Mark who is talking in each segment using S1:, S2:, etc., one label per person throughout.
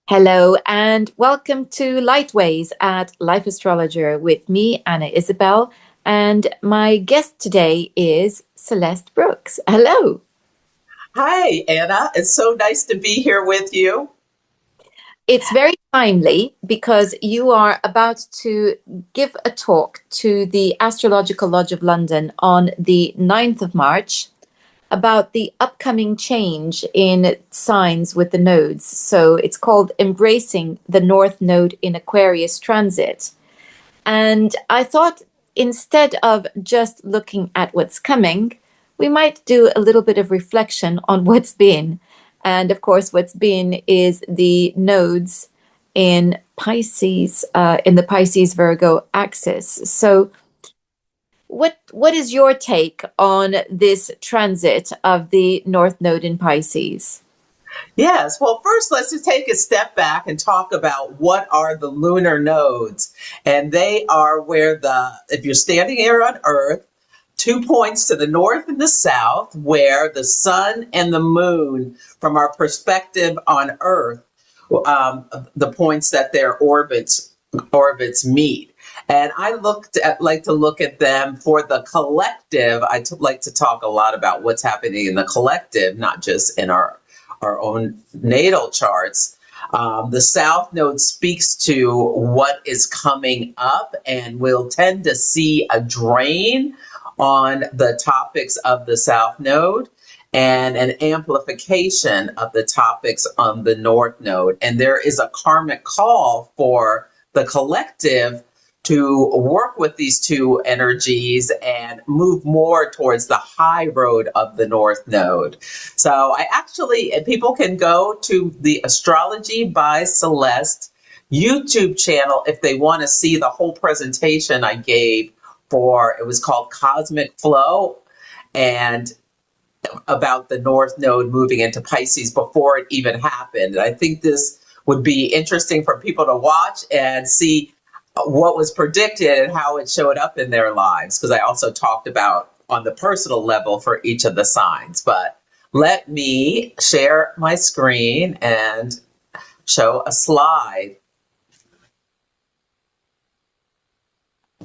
S1: Hello and welcome to Lightways at Life Astrologer with me, Anna Isabel, and my guest today is Celeste Brooks. Hello.
S2: Hi, Anna. It's so nice to be here with you.
S1: It's very timely because you are about to give a talk to the Astrological Lodge of London on the 9th of March about the upcoming change in signs with the nodes. So it's called Embracing the North Node in Aquarius Transit. And I thought instead of just looking at what's coming, we might do a little bit of reflection on what's been. And of course, what's been is the nodes in Pisces, in the Pisces Virgo axis. So, what is your take on this transit of the North Node in Pisces?
S2: Yes. Well, first, let's just take a step back and talk about what are the lunar nodes. And they are where if you're standing here on Earth, 2 points to the north and the south, where the sun and the moon, from our perspective on Earth, the points that their orbits meet. And like to look at them for the collective. Like to talk a lot about what's happening in the collective, not just in our own natal charts. The South Node speaks to what is coming up, and we'll tend to see a drain on the topics of the South Node and an amplification of the topics on the North Node. And there is a karmic call for the collective to work with these two energies and move more towards the high road of the North Node. So people can go to the Astrology by Celeste YouTube channel if they want to see the whole presentation I gave it was called Cosmic Flow, and about the North Node moving into Pisces before it even happened. And I think this would be interesting for people to watch and see what was predicted and how it showed up in their lives, because I also talked about on the personal level for each of the signs. But let me share my screen and show a slide.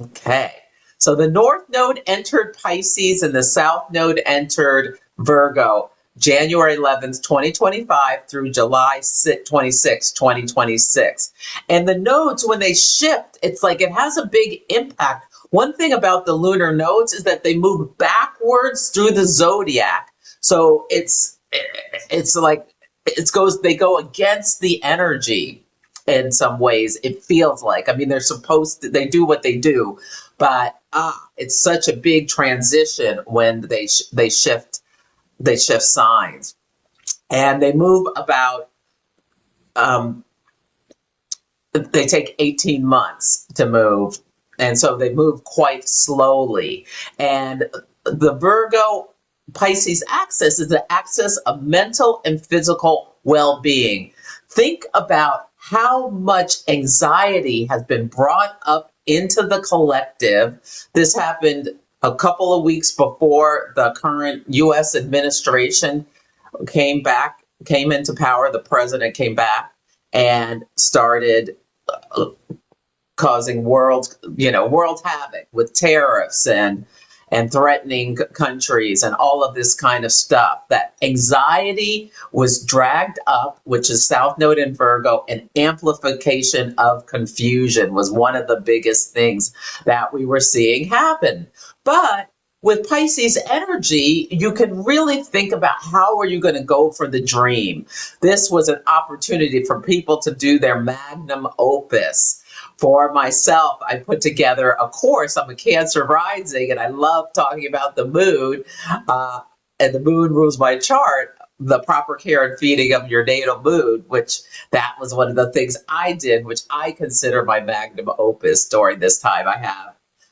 S2: Okay. So the North Node entered Pisces and the South Node entered Virgo January 11th, 2025 through July 26th, 2026. And the nodes, when they shift, it's like it has a big impact. One thing about the lunar nodes is that they move backwards through the zodiac. So they go against the energy in some ways. It feels like, I mean, they do what they do, but it's such a big transition when they shift signs, and they move about they take 18 months to move, and so they move quite slowly. And the Virgo Pisces axis is the axis of mental and physical well-being. Think about how much anxiety has been brought up into the collective. This happened a couple of weeks before the current U.S. administration came into power. The president came back and started causing world havoc with tariffs and threatening countries and all of this kind of stuff. That anxiety was dragged up, which is South Node in Virgo, and amplification of confusion was one of the biggest things that we were seeing happen. But with Pisces energy, you can really think about how are you going to go for the dream. This was an opportunity for people to do their magnum opus. For myself, I put together a course. I'm a Cancer rising, and I love talking about the moon, and the moon rules my chart, the proper care and feeding of your natal moon, which that was one of the things I did, which I consider my magnum opus during this time. I have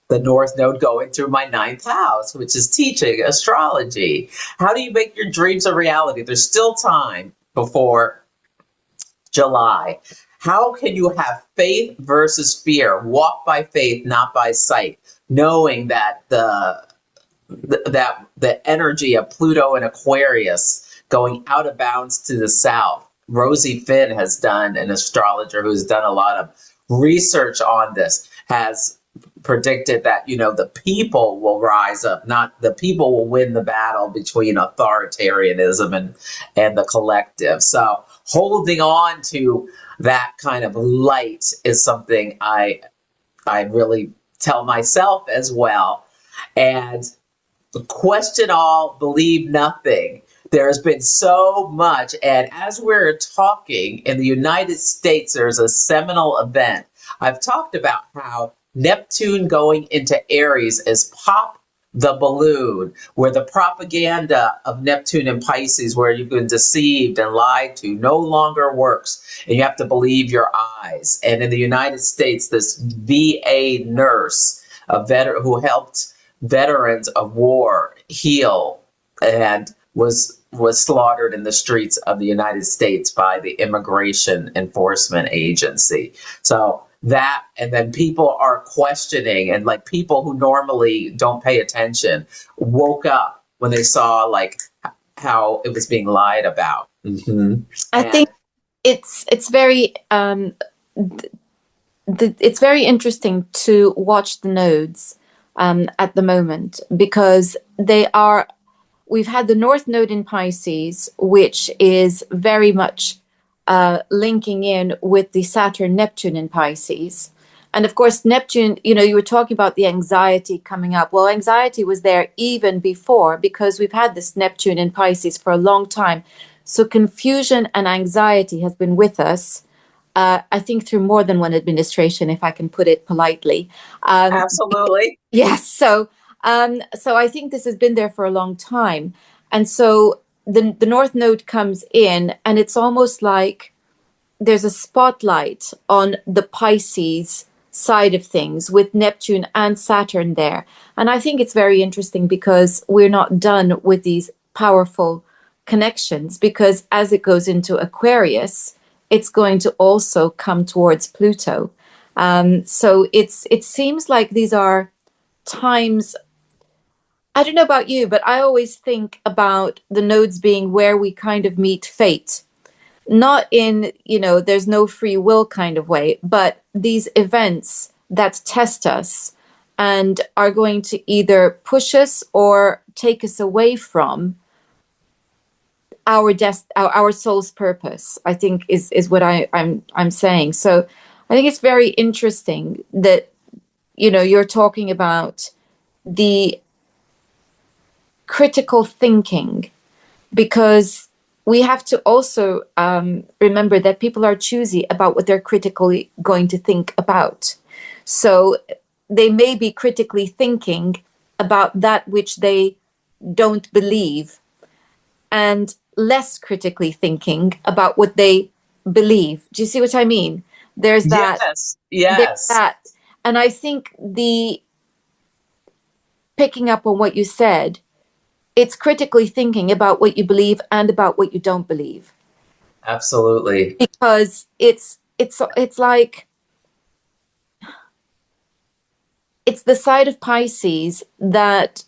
S2: the North Node going through my ninth house, which is teaching astrology. How do you make your dreams a reality? There's still time before July. How can you have faith versus fear? Walk by faith, not by sight, knowing that the energy of Pluto and Aquarius going out of bounds to the south Rosie Finn has done, an astrologer who's done a lot of research on this, has predicted that, the people will rise up, not the people will win the battle between authoritarianism and the collective. So holding on to that kind of light is something I really tell myself as well. And question all, believe nothing. There's been so much. And as we're talking in the United States, there's a seminal event. I've talked about how Neptune going into Aries is pop the balloon, where the propaganda of Neptune and Pisces, where you've been deceived and lied to, no longer works. And you have to believe your eyes. And in the United States, this VA nurse, a veteran who helped veterans of war heal, and was slaughtered in the streets of the United States by the Immigration Enforcement Agency. So that, and then people are questioning, and like people who normally don't pay attention woke up when they saw like how it was being lied about.
S1: I think it's very it's very interesting to watch the nodes at the moment, because we've had the North Node in Pisces, which is very much linking in with the Saturn Neptune in Pisces. And of course, Neptune, you were talking about the anxiety coming up. Well, anxiety was there even before, because we've had this Neptune in Pisces for a long time. So confusion and anxiety has been with us, I think, through more than one administration, if I can put it politely.
S2: Absolutely.
S1: Yes. So I think this has been there for a long time. And so the North Node comes in, and it's almost like there's a spotlight on the Pisces side of things with Neptune and Saturn there. And I think it's very interesting, because we're not done with these powerful connections, because as it goes into Aquarius, it's going to also come towards Pluto. So it seems like these are times. I don't know about you, but I always think about the nodes being where we kind of meet fate. Not in, there's no free will kind of way, but these events that test us and are going to either push us or take us away from our soul's purpose, I think is what I'm saying. So I think it's very interesting that, you're talking about the critical thinking, because we have to also remember that people are choosy about what they're critically going to think about. So they may be critically thinking about that which they don't believe, and less critically thinking about what they believe. Do you see what I mean? There's that. There's
S2: Yes.
S1: that. And I think picking up on what you said, it's critically thinking about what you believe and about what you don't believe.
S2: Absolutely.
S1: Because it's like, it's the side of Pisces that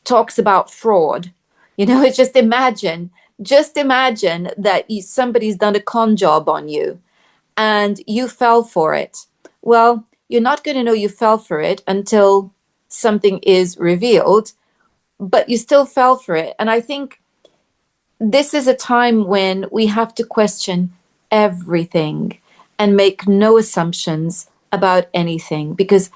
S1: talks about fraud. It's just imagine that somebody's done a con job on you and you fell for it. Well, you're not going to know you fell for it until something is revealed, but you still fell for it. And I think this is a time when we have to question everything and make no assumptions about anything, because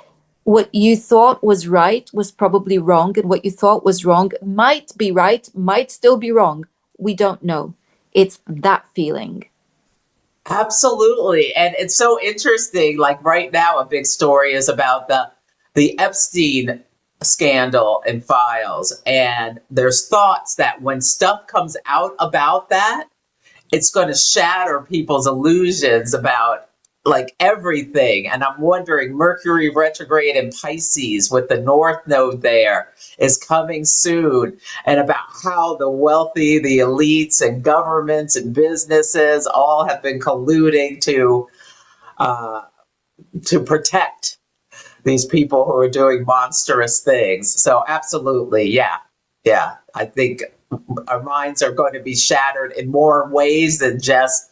S1: what you thought was right was probably wrong, and what you thought was wrong might be right, might still be wrong. We don't know. It's that feeling.
S2: Absolutely. And it's so interesting. Like right now, a big story is about the Epstein scandal and files. And there's thoughts that when stuff comes out about that, it's going to shatter people's illusions about like everything. And I'm wondering, Mercury retrograde in Pisces with the North Node there is coming soon, and about how the wealthy, the elites, and governments and businesses all have been colluding to protect these people who are doing monstrous things. So absolutely, yeah. I think our minds are going to be shattered in more ways than just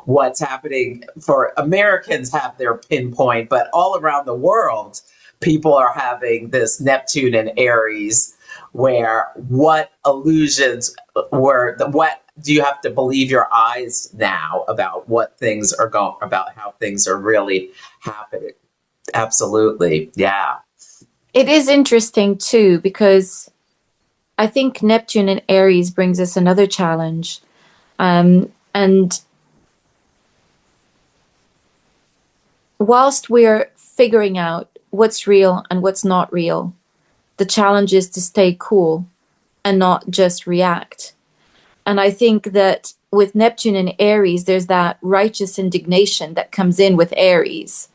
S2: what's happening. For Americans have their pinpoint, but all around the world, people are having this Neptune and Aries, where what illusions were the what do you have to believe your eyes now about what things are going, about how things are really happening. Absolutely. Yeah.
S1: It is interesting too, because I think Neptune and Aries brings us another challenge. And whilst we're figuring out what's real and what's not real, the challenge is to stay cool and not just react. And I think that with Neptune and Aries, there's that righteous indignation that comes in with Aries.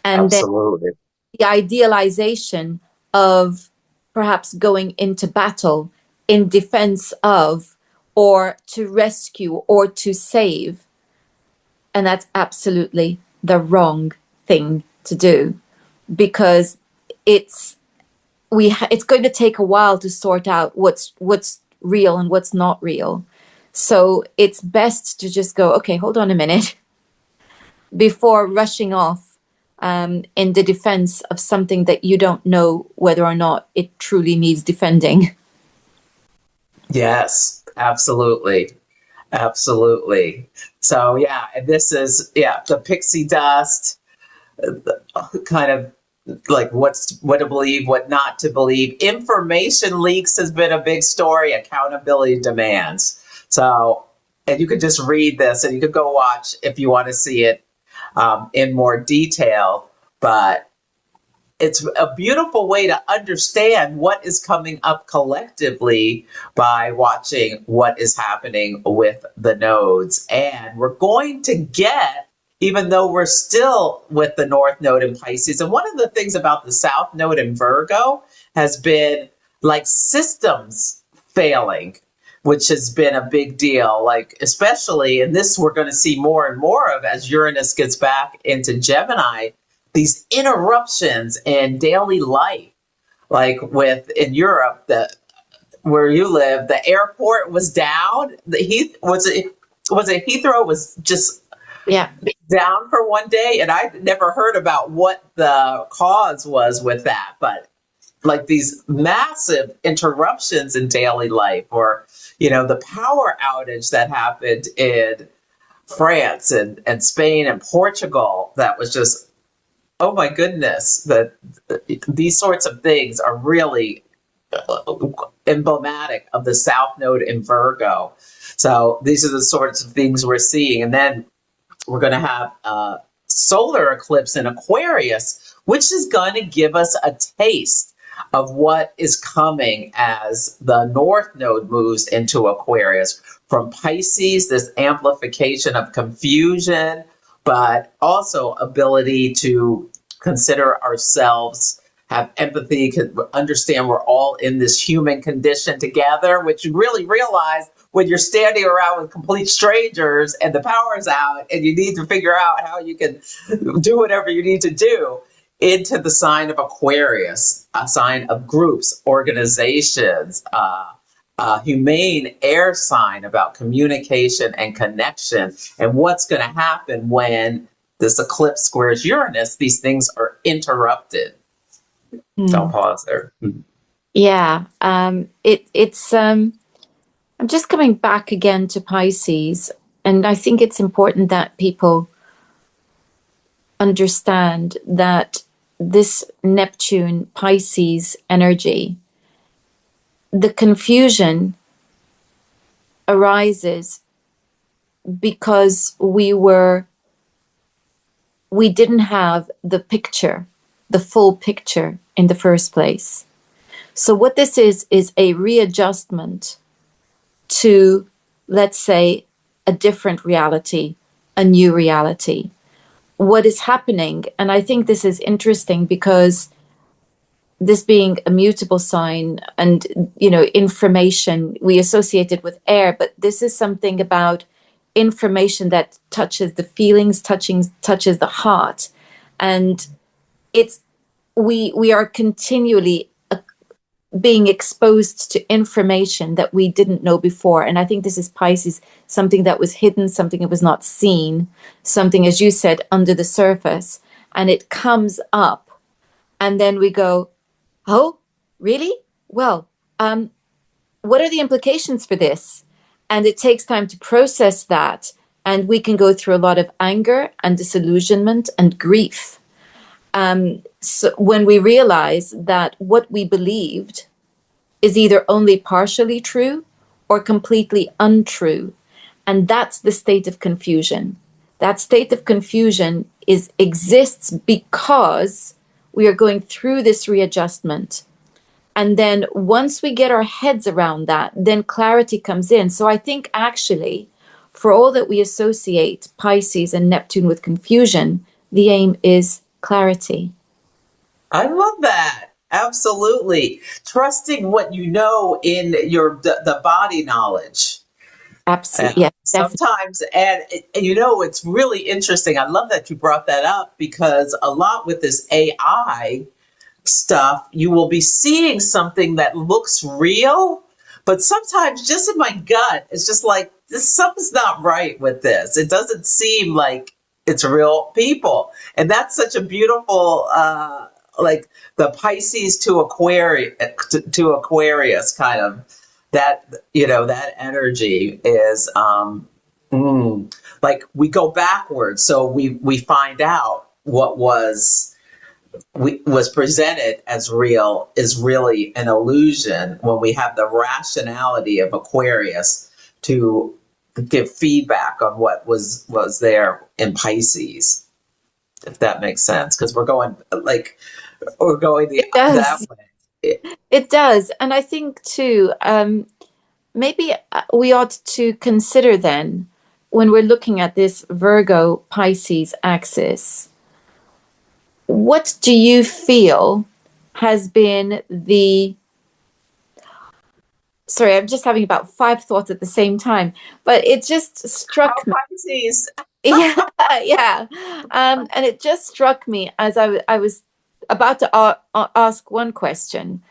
S1: And then
S2: Absolutely.
S1: the idealization of perhaps going into battle in defense of, or to rescue, or to save. And that's absolutely the wrong thing to do, because it's it's going to take a while to sort out what's real and what's not real. So it's best to just go, okay, hold on a minute, before rushing off in the defense of something that you don't know whether or not it truly needs defending.
S2: Yes, absolutely. Absolutely. So yeah, and this is the pixie dust, kind of like what to believe, what not to believe. Information leaks has been a big story. Accountability demands. So, and you could just read this, and you could go watch if you want to see it in more detail. But it's a beautiful way to understand what is coming up collectively by watching what is happening with the nodes. And we're going to get, even though we're still with the North Node in Pisces, and one of the things about the South Node in Virgo has been like systems failing, which has been a big deal, like especially, and this we're going to see more and more of as Uranus gets back into Gemini, these interruptions in daily life, like with in Europe, the where you live, the airport was down. The Heath was it Heathrow was just
S1: Yeah.
S2: down for one day, and I never heard about what the cause was with that, but like these massive interruptions in daily life, or the power outage that happened in France and Spain and Portugal, that was just, oh my goodness, that these sorts of things are really emblematic of the South Node in Virgo. So these are the sorts of things we're seeing. And then we're going to have a solar eclipse in Aquarius, which is going to give us a taste of what is coming as the North Node moves into Aquarius. From Pisces, this amplification of confusion, but also ability to consider ourselves, have empathy, understand we're all in this human condition together, which you really realize when you're standing around with complete strangers and the power's out and you need to figure out how you can do whatever you need to do, into the sign of Aquarius, a sign of groups, organizations, humane air sign about communication and connection, and what's going to happen when this eclipse squares Uranus. These things are interrupted. So I'll pause there.
S1: Yeah. It's I'm just coming back again to Pisces, and I think it's important that people understand that this Neptune Pisces energy, the confusion arises because we didn't have the picture, the full picture in the first place. So what this is a readjustment to, let's say, a different reality, a new reality. What is happening, and I think this is interesting because this being a mutable sign and, information we associate it with air, but this is something about information that touches the feelings, touches the heart. And it's we are continually being exposed to information that we didn't know before. And I think this is Pisces, something that was hidden, something that was not seen, something, as you said, under the surface. And it comes up. And then we go, oh, really? Well, what are the implications for this? And it takes time to process that. And we can go through a lot of anger and disillusionment and grief. So when we realize that what we believed is either only partially true or completely untrue. And that's the state of confusion. That state of confusion exists because we are going through this readjustment. And then once we get our heads around that, then clarity comes in. So I think actually, for all that we associate Pisces and Neptune with confusion, the aim is clarity.
S2: I love that. Absolutely. Trusting what you know in the body knowledge.
S1: Absolutely. Yes, definitely.
S2: Sometimes, and you know, it's really interesting. I love that you brought that up because a lot with this AI stuff, you will be seeing something that looks real, but sometimes just in my gut, it's just like, this something's not right with this. It doesn't seem like it's real people. And that's such a beautiful, like the Pisces to Aquarius kind of that, you know, that energy is, like we go backwards. So we find out what was presented as real is really an illusion when we have the rationality of Aquarius to give feedback on what was there in Pisces, if that makes sense, because we're going
S1: It
S2: that
S1: does.
S2: way.
S1: It does. And I think too, maybe we ought to consider then, when we're looking at this Virgo Pisces axis, what do you feel has been the, sorry, I'm just having about five thoughts at the same time, but it just
S2: How
S1: struck me.
S2: Pisces?
S1: Yeah, yeah. And it just struck me as I was about to ask one question.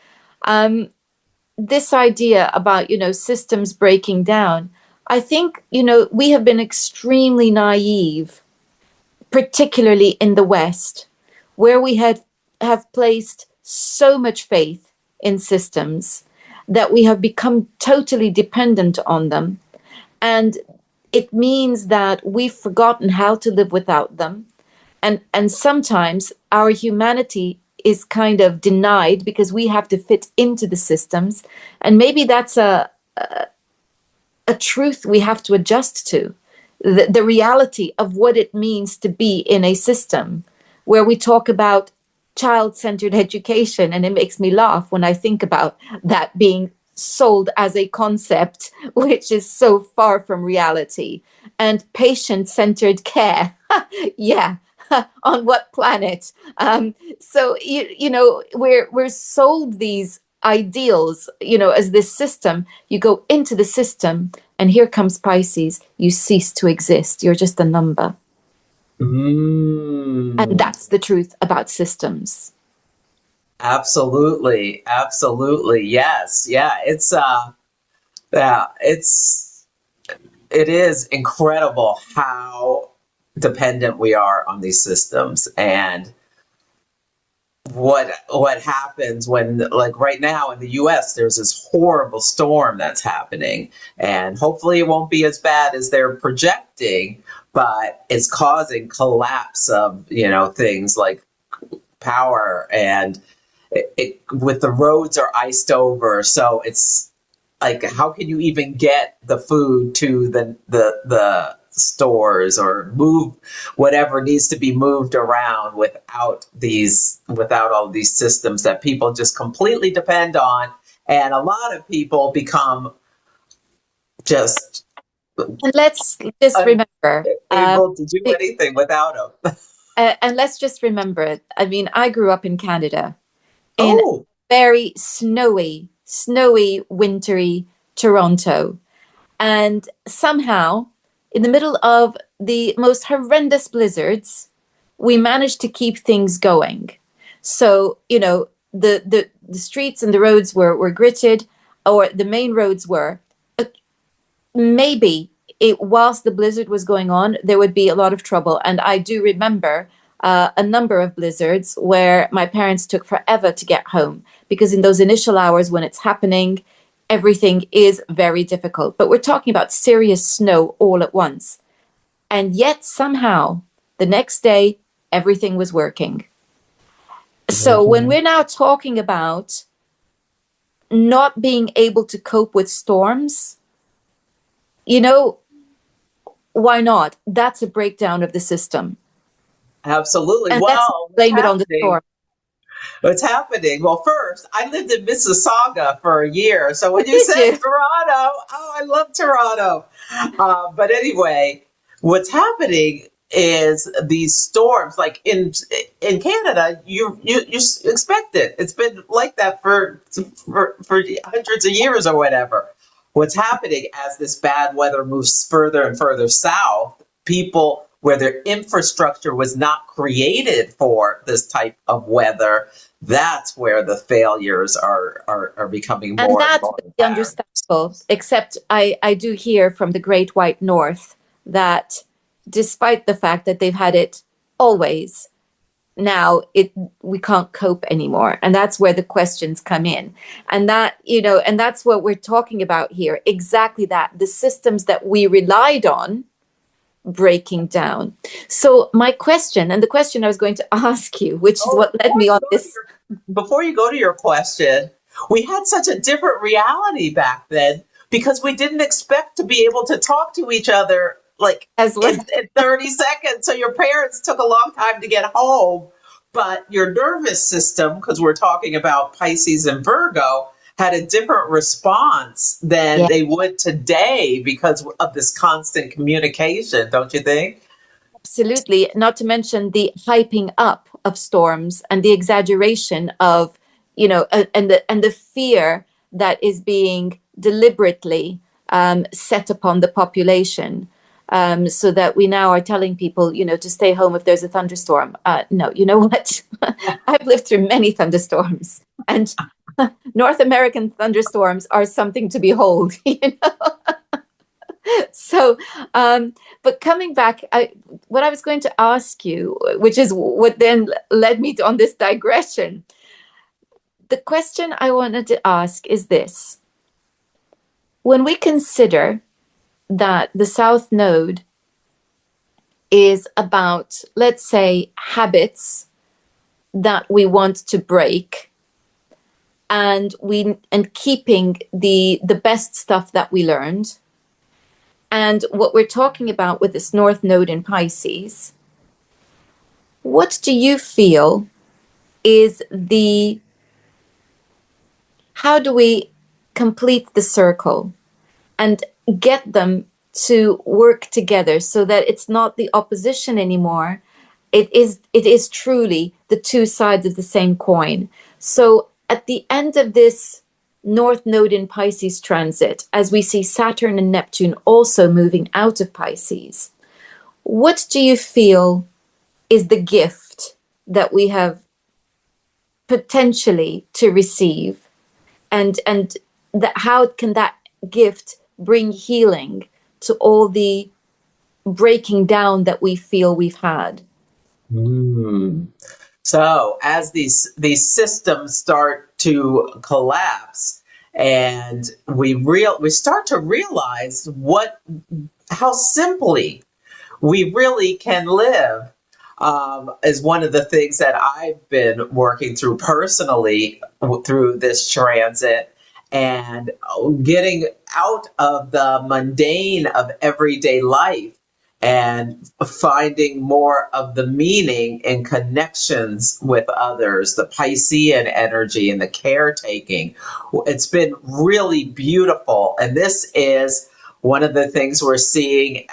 S1: This idea about, systems breaking down. I think, we have been extremely naive, particularly in the West, where we have placed so much faith in systems that we have become totally dependent on them. And it means that we've forgotten how to live without them. And sometimes our humanity is kind of denied because we have to fit into the systems. And maybe that's a truth we have to adjust to, the reality of what it means to be in a system where we talk about child-centered education. And it makes me laugh when I think about that being sold as a concept, which is so far from reality. And patient-centered care. Yeah. On what planet? So we're sold these ideals, as this system. You go into the system, and here comes Pisces. You cease to exist. You're just a number. And
S2: Mm,
S1: that's the truth about systems.
S2: absolutely, absolutely, yes, yeah. Yeah, it is incredible how dependent we are on these systems and what happens when, like right now in the US there's this horrible storm that's happening, and hopefully it won't be as bad as they're projecting, but it's causing collapse of, things like power, and with the roads are iced over, so it's like, how can you even get the food to the stores or move whatever needs to be moved around without all these systems that people just completely depend on, and a lot of people become just
S1: And let's just remember,
S2: unable to do anything without them.
S1: and let's just remember, I mean, I grew up in Canada, in
S2: Oh,
S1: very snowy, wintry Toronto. And somehow, in the middle of the most horrendous blizzards, we managed to keep things going. So, the streets and the roads were gritted, or the main roads were. Maybe it whilst the blizzard was going on, there would be a lot of trouble. And I do remember a number of blizzards where my parents took forever to get home because in those initial hours when it's happening, everything is very difficult. But we're talking about serious snow all at once. And yet somehow the next day, everything was working. So when we're now talking about not being able to cope with storms, you know, why not? That's a breakdown of the system.
S2: Absolutely.
S1: And let's
S2: Well, what's
S1: blame it on the
S2: happening?
S1: storm.
S2: What's happening? Well, first, I lived in Mississauga for a year. So when you
S1: Did
S2: said
S1: you?
S2: Toronto, oh, I love Toronto. But anyway, what's happening is these storms, like in Canada, you expect it. It's been like that for hundreds of years or whatever. What's happening as this bad weather moves further and further south, people where their infrastructure was not created for this type of weather, that's where the failures are becoming
S1: And
S2: more and
S1: that's
S2: more
S1: very
S2: apparent.
S1: understandable, except I do hear from the Great White North that despite the fact that they've had it always, now it we can't cope anymore. And that's where the questions come in. And that, and that's what we're talking about here. Exactly that. The systems that we relied on breaking down. So my question, and the question I was going to ask you, which is
S2: Oh,
S1: what led me on this.
S2: before you go to your question, we had such a different reality back then because we didn't expect to be able to talk to each other like
S1: As well.
S2: in 30 seconds. So your parents took a long time to get home, but your nervous system, because we're talking about Pisces and Virgo, had a different response than
S1: Yeah,
S2: they would today because of this constant communication, don't you think?
S1: absolutely. Not to mention the hyping up of storms and the exaggeration of, and the fear that is being deliberately set upon the population. So that we now are telling people, to stay home if there's a thunderstorm. No, you know what? I've lived through many thunderstorms, and North American thunderstorms are something to behold. So, but coming back, what I was going to ask you, which is what then led me on this digression, the question I wanted to ask is this. When we consider that the South Node is about, let's say, habits that we want to break, and keeping the best stuff that we learned, and what we're talking about with this North Node in Pisces, what do you feel is how do we complete the circle and get them to work together so that it's not the opposition anymore? It is truly the two sides of the same coin. So at the end of this North Node in Pisces transit, as we see Saturn and Neptune also moving out of Pisces, what do you feel is the gift that we have potentially to receive? And how can that gift bring healing to all the breaking down that we feel we've had?
S2: Mm. So as these systems start to collapse, and we start to realize how simply we really can live, is one of the things that I've been working through personally through this transit, and getting out of the mundane of everyday life and finding more of the meaning and connections with others, the Piscean energy and the caretaking. It's been really beautiful. And this is one of the things we're seeing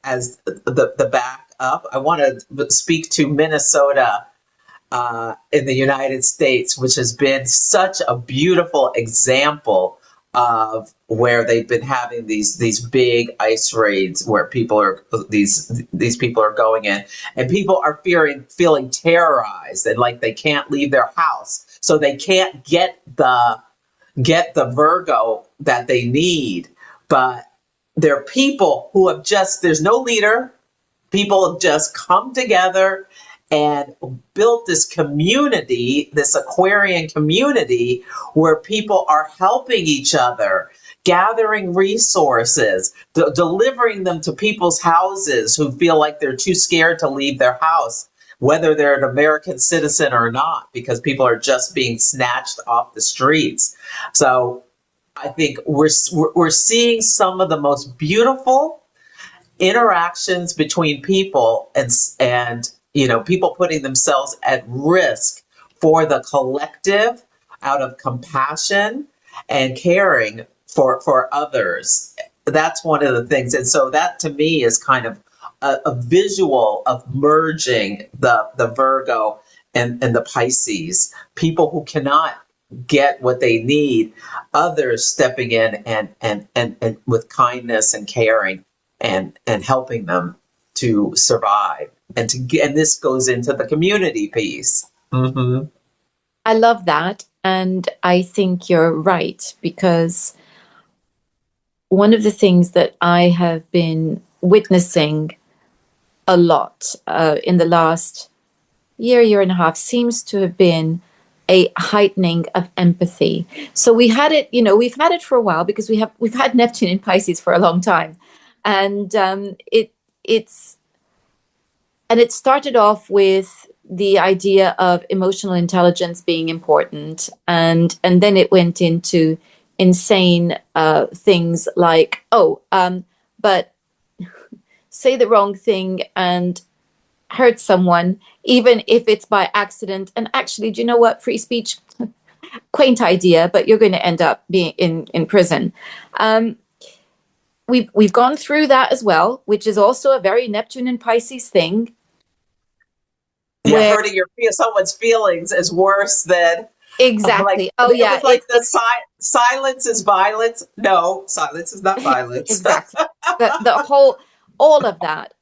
S2: as the back up. I want to speak to Minnesota in the United States, which has been such a beautiful example of where they've been having these big ice raids where these people are going in, and people are feeling terrorized and like they can't leave their house so they can't get the Virgo that they need. But they're people who have just, there's no leader. People have just come together and built this community, this Aquarian community, where people are helping each other, gathering resources, delivering them to people's houses who feel like they're too scared to leave their house, whether they're an American citizen or not, because people are just being snatched off the streets. So I think we're seeing some of the most beautiful interactions between people, and people putting themselves at risk for the collective out of compassion and caring for others. That's one of the things. And so that to me is kind of a visual of merging the Virgo and the Pisces, people who cannot get what they need, others stepping in and with kindness and caring and helping them to survive, and this goes into the community piece. Mm-hmm.
S1: I love that. And I think you're right, because one of the things that I have been witnessing a lot in the last year and a half seems to have been a heightening of empathy. So we've had it for a while, because we've had Neptune in Pisces for a long time, and it's and it started off with the idea of emotional intelligence being important, and then it went into insane things like, but say the wrong thing and hurt someone, even if it's by accident. And actually, do you know what? Free speech, quaint idea, but you're going to end up being in prison. We've gone through that as well, which is also a very Neptune and Pisces thing.
S2: Yeah, hurting someone's feelings is worse than
S1: exactly.
S2: It was like silence is violence. No, silence is not violence.
S1: Exactly. The whole, all of that,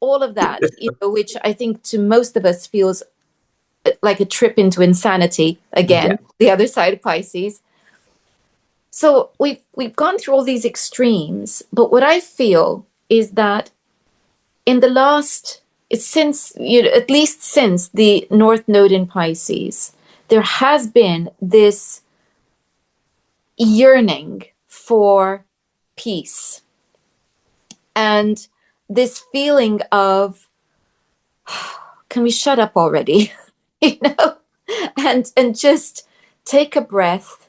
S1: which I think to most of us feels like a trip into insanity. Again, yeah. The other side of Pisces. So we've gone through all these extremes, but what I feel is that in the last, at least since the North Node in Pisces, there has been this yearning for peace and this feeling of, can we shut up already? And just take a breath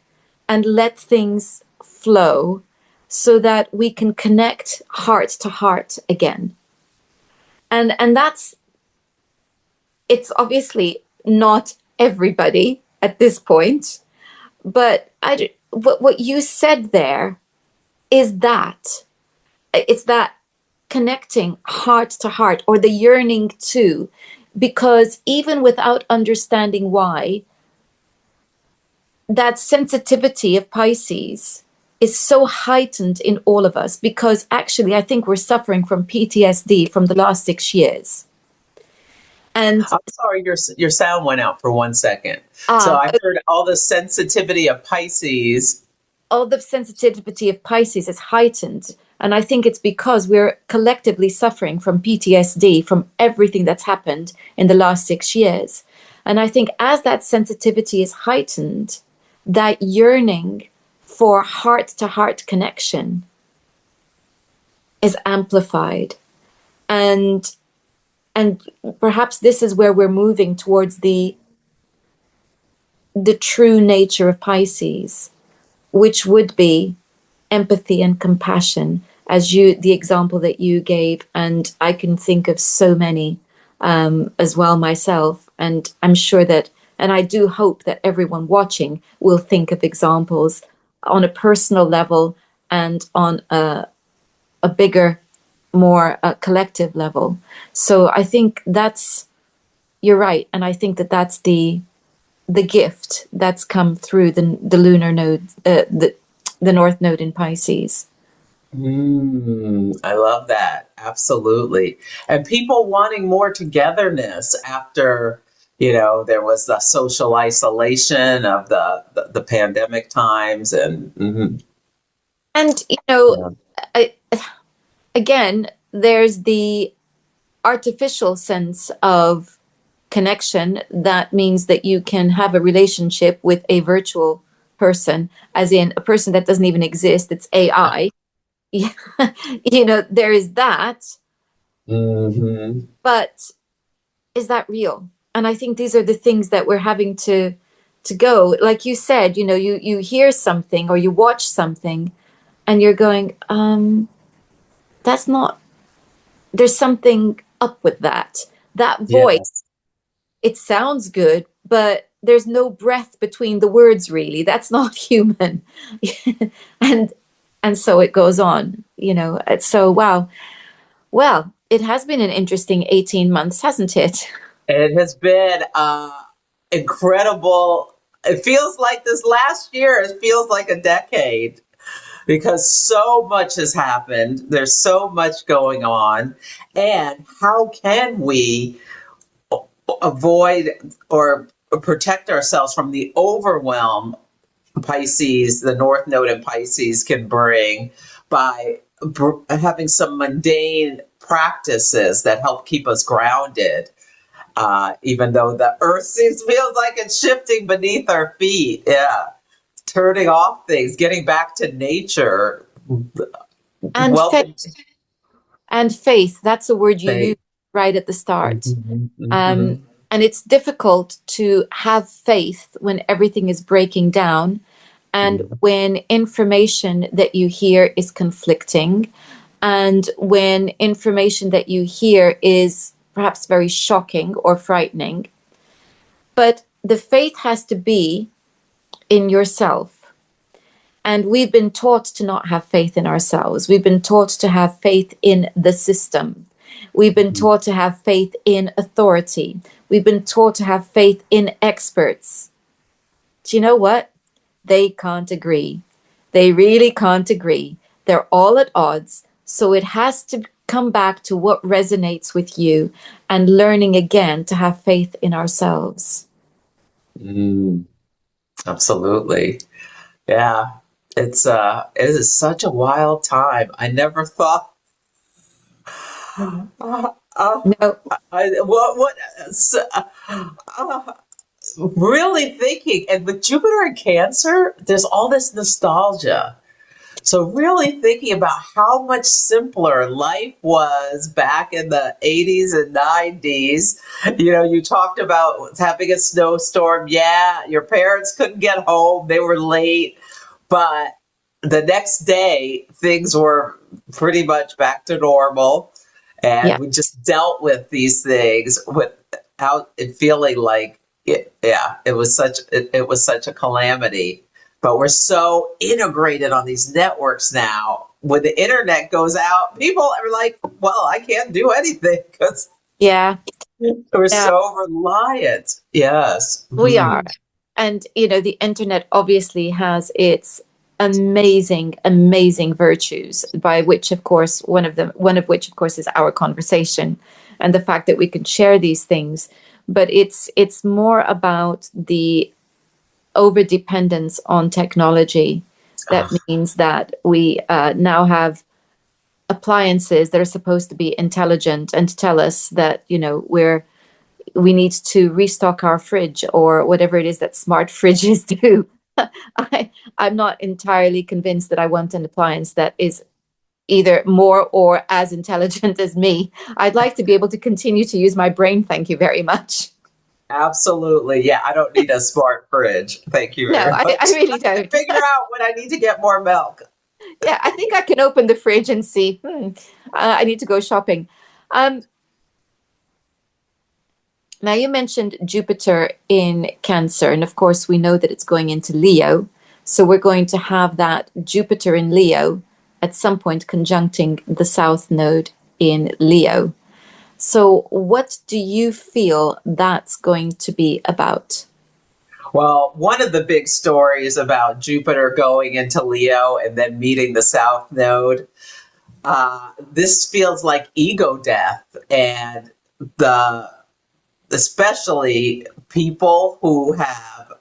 S1: and let things flow so that we can connect heart to heart again. And it's obviously not everybody at this point, but what you said there is that it's that connecting heart to heart, or the yearning to, because even without understanding why, that sensitivity of Pisces is so heightened in all of us, because actually I think we're suffering from PTSD from the last 6 years. And
S2: I'm sorry, your sound went out for 1 second. So I heard all the sensitivity of Pisces.
S1: All the sensitivity of Pisces is heightened. And I think it's because we're collectively suffering from PTSD from everything that's happened in the last 6 years. And I think as that sensitivity is heightened, that yearning for heart-to-heart connection is amplified. And perhaps this is where we're moving towards the true nature of Pisces, which would be empathy and compassion, as the example that you gave. And I can think of so many as well myself. And I'm sure that, and I do hope that everyone watching will think of examples on a personal level and on a bigger, more collective level. So I think you're right. And I think that's the gift that's come through the lunar node, the North Node in Pisces.
S2: I love that. Absolutely. And people wanting more togetherness after There was the social isolation of the pandemic times, and
S1: And,
S2: yeah,
S1: I, again, there's the artificial sense of connection that means that you can have a relationship with a virtual person, as in a person that doesn't even exist, it's AI. There is that,
S2: hmm
S1: but is that real? And I think these are the things that we're having to go. Like you said, you hear something or you watch something and you're going, that's not, there's something up with that. That voice,
S2: yes,
S1: it sounds good, but there's no breath between the words really. That's not human. and and so it goes on. So wow. Well, it has been an interesting 18 months, hasn't it?
S2: it has been incredible. It feels like this last year. It feels like a decade because so much has happened. There's so much going on, and how can we avoid or protect ourselves from the overwhelm Pisces, the North Node in Pisces can bring by having some mundane practices that help keep us grounded, even though the earth feels like it's shifting beneath our feet. Yeah, turning off things, getting back to nature.
S1: And faith,
S2: Welcome to
S1: and faith, that's a word you use
S2: faith.
S1: right at the start.
S2: Mhm,
S1: Um,
S2: mhm,
S1: and it's difficult to have faith when everything is breaking down and
S2: mhm,
S1: when information that you hear is conflicting and when information that you hear is perhaps very shocking or frightening. But the faith has to be in yourself. And we've been taught to not have faith in ourselves. We've been taught to have faith in the system. We've been
S2: mhm.
S1: taught to have faith in authority. We've been taught to have faith in experts. Do you know what? They can't agree. They really can't agree. They're all at odds. So it has to come back to what resonates with you and learning again to have faith in ourselves.
S2: Mm, absolutely. Yeah. It is such a wild time. I never thought uh, uh,
S1: No,
S2: what uh, really thinking, and with Jupiter in Cancer, there's all this nostalgia. So really thinking about how much simpler life was back in the 80s and 90s. You talked about having a snowstorm. Yeah, your parents couldn't get home. They were late. But the next day, things were pretty much back to normal. And
S1: yeah.
S2: we just dealt with these things without it feeling like it was such a calamity. But we're so integrated on these networks now. When the internet goes out, people are like, well, I can't do anything because
S1: Yeah.
S2: we're
S1: Yeah.
S2: so reliant. Yes.
S1: We are.
S2: Mhm.
S1: And, the internet obviously has its amazing, amazing virtues, by which, of course, one of which, of course, is our conversation and the fact that we can share these things. But it's more about the over dependence on technology. That
S2: Ah,
S1: means that we now have appliances that are supposed to be intelligent and tell us that, we need to restock our fridge or whatever it is that smart fridges do. I'm not entirely convinced that I want an appliance that is either more or as intelligent as me. I'd like to be able to continue to use my brain. Thank you very much.
S2: absolutely. Yeah, I don't need a smart fridge. Thank you
S1: No,
S2: very
S1: I
S2: much.
S1: really
S2: I can
S1: don't.
S2: figure out when I need to get more milk.
S1: Yeah, I think I can open the fridge and see, I need to go shopping. Um, Now, you mentioned Jupiter in Cancer, and of course, we know that it's going into Leo. So, we're going to have that Jupiter in Leo at some point conjuncting the South Node in Leo. So, what do you feel that's going to be about?
S2: Well, one of the big stories about Jupiter going into Leo and then meeting the South Node, this feels like ego death and the especially people who have,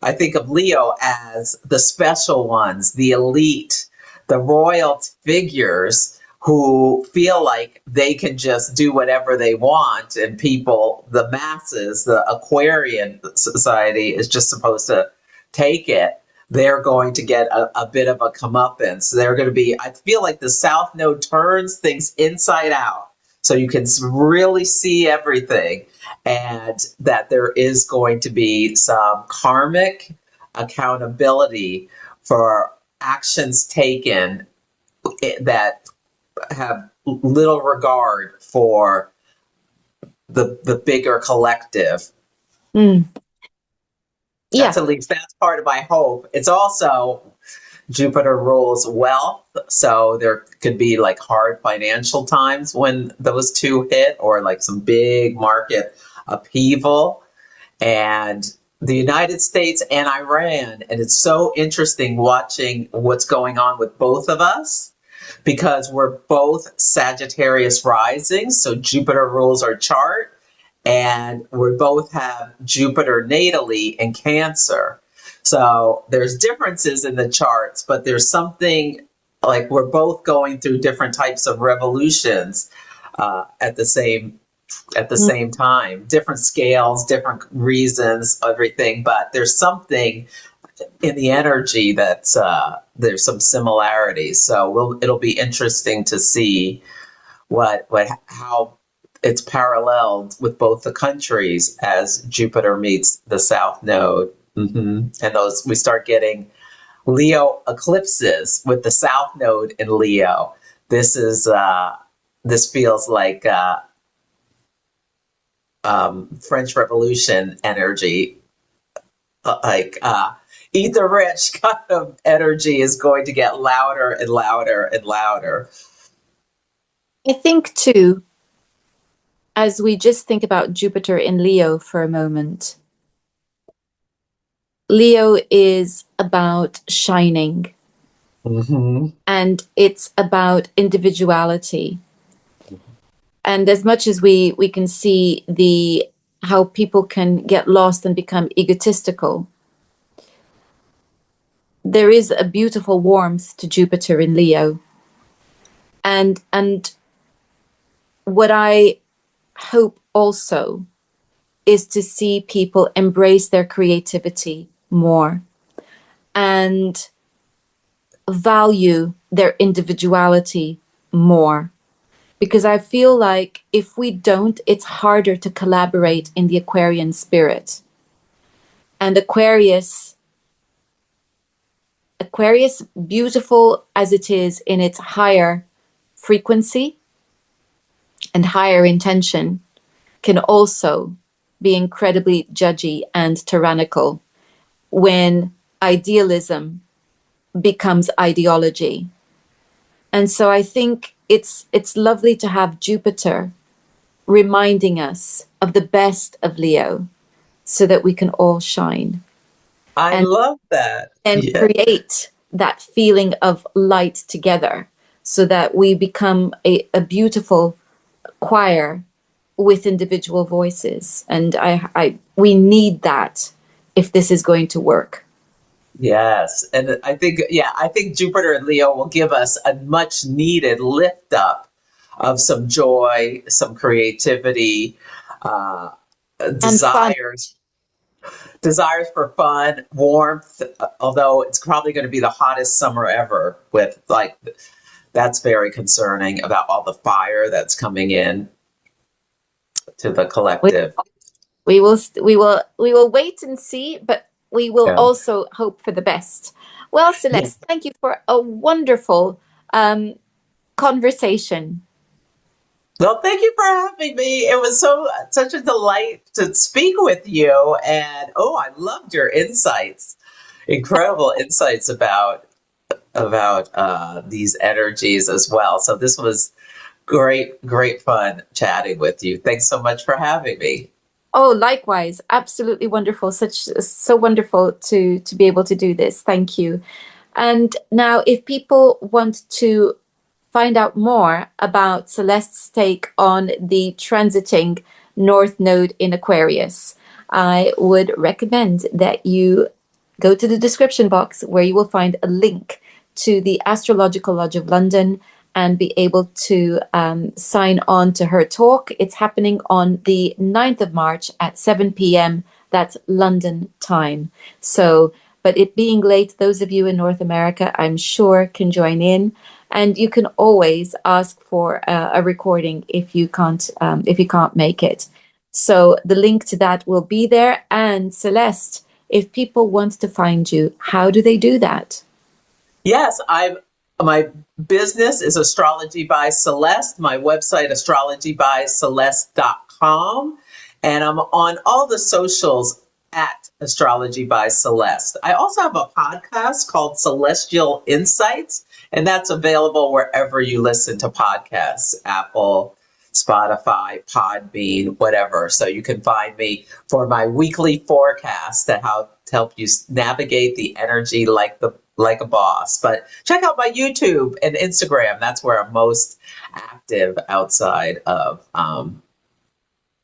S2: I think of Leo as the special ones, the elite, the royal figures who feel like they can just do whatever they want, and people, the masses, the Aquarian society is just supposed to take it. They're going to get a bit of a comeuppance. They're going to be, I feel like the South Node turns things inside out. So you can really see everything, and that there is going to be some karmic accountability for actions taken that have little regard for the bigger collective.
S1: Mm. Yeah.
S2: That's, at least that's part of my hope. It's also Jupiter rules wealth, so there could be like hard financial times when those two hit, or like some big market upheaval. And the United States and Iran, and it's so interesting watching what's going on with both of us, because we're both Sagittarius rising, so Jupiter rules our chart, and we both have Jupiter natally in Cancer. So there's differences in the charts, but there's something like we're both going through different types of revolutions at the same time, different scales, different reasons, everything. But there's something in the energy that's there's some similarities. So it'll be interesting to see how it's paralleled with both the countries as Jupiter meets the South Node. And those, we start getting Leo eclipses with the South Node in Leo. This feels like French Revolution energy, like ether rich kind of energy is going to get louder and louder and louder.
S1: I think too, as we just think about Jupiter in Leo for a moment, Leo is about shining, and it's about individuality. And as much as we can see how people can get lost and become egotistical, there is a beautiful warmth to Jupiter in Leo. And what I hope also is to see people embrace their creativity more and value their individuality more. Because I feel like if we don't, it's harder to collaborate in the Aquarian spirit. And Aquarius, beautiful as it is in its higher frequency and higher intention, can also be incredibly judgy and tyrannical when idealism becomes ideology. And so I think it's lovely to have Jupiter reminding us of the best of Leo so that we can all shine.
S2: I love that.
S1: And create that feeling of light together so that we become a beautiful choir with individual voices. And we need that if this is going to work.
S2: Yes. And I think Jupiter and Leo will give us a much needed lift up of some joy, some creativity, desires for fun, warmth, although it's probably going to be the hottest summer ever, with like, that's very concerning about all the fire that's coming in to the collective.
S1: We will wait and see, but we will also hope for the best. Well, Celeste, thank you for a wonderful conversation.
S2: Well, thank you for having me. It was such a delight to speak with you. And I loved your insights. Incredible insights about these energies as well. So this was great fun chatting with you. Thanks so much for having me.
S1: Oh, likewise. Absolutely wonderful. So wonderful to be able to do this. Thank you. And now if people want to find out more about Celeste's take on the transiting North Node in Aquarius, I would recommend that you go to the description box where you will find a link to the Astrological Lodge of London and be able to sign on to her talk. It's happening on the 9th of March at 7 p.m. That's London time. So, but it being late, those of you in North America, I'm sure, can join in. And you can always ask for a recording if you can't make it. So the link to that will be there. And Celeste, if people want to find you, how do they do that?
S2: Yes, my business is Astrology by Celeste, my website astrologybyceleste.com, and I'm on all the socials at Astrology by Celeste. I also have a podcast called Celestial Insights, and that's available wherever you listen to podcasts, Apple, Spotify, Podbean, whatever. So you can find me for my weekly forecast to help you navigate the energy like a boss. But check out my YouTube and Instagram. That's where I'm most active outside of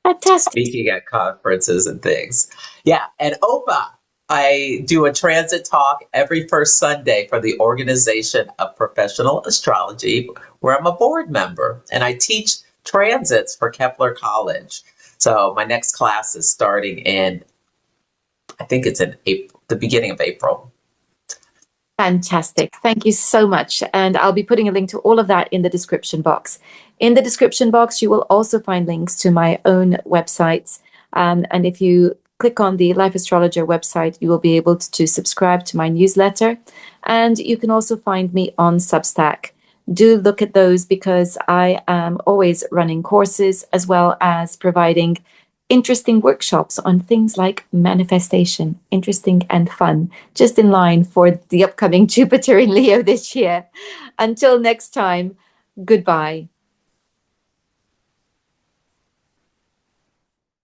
S1: Fantastic.
S2: speaking at conferences and things. Yeah, and OPA. I do a transit talk every first Sunday for the Organization of Professional Astrology, where I'm a board member, and I teach transits for Kepler College. So my next class is starting in, I think it's in April, the beginning of April.
S1: Fantastic. Thank you so much. And I'll be putting a link to all of that in the description box. In the description box, you will also find links to my own websites. And if you click on the Life Astrologer website, you will be able to subscribe to my newsletter. And you can also find me on Substack. Do look at those because I am always running courses as well as providing interesting workshops on things like manifestation, interesting and fun, just in line for the upcoming Jupiter in Leo this year. Until next time, goodbye.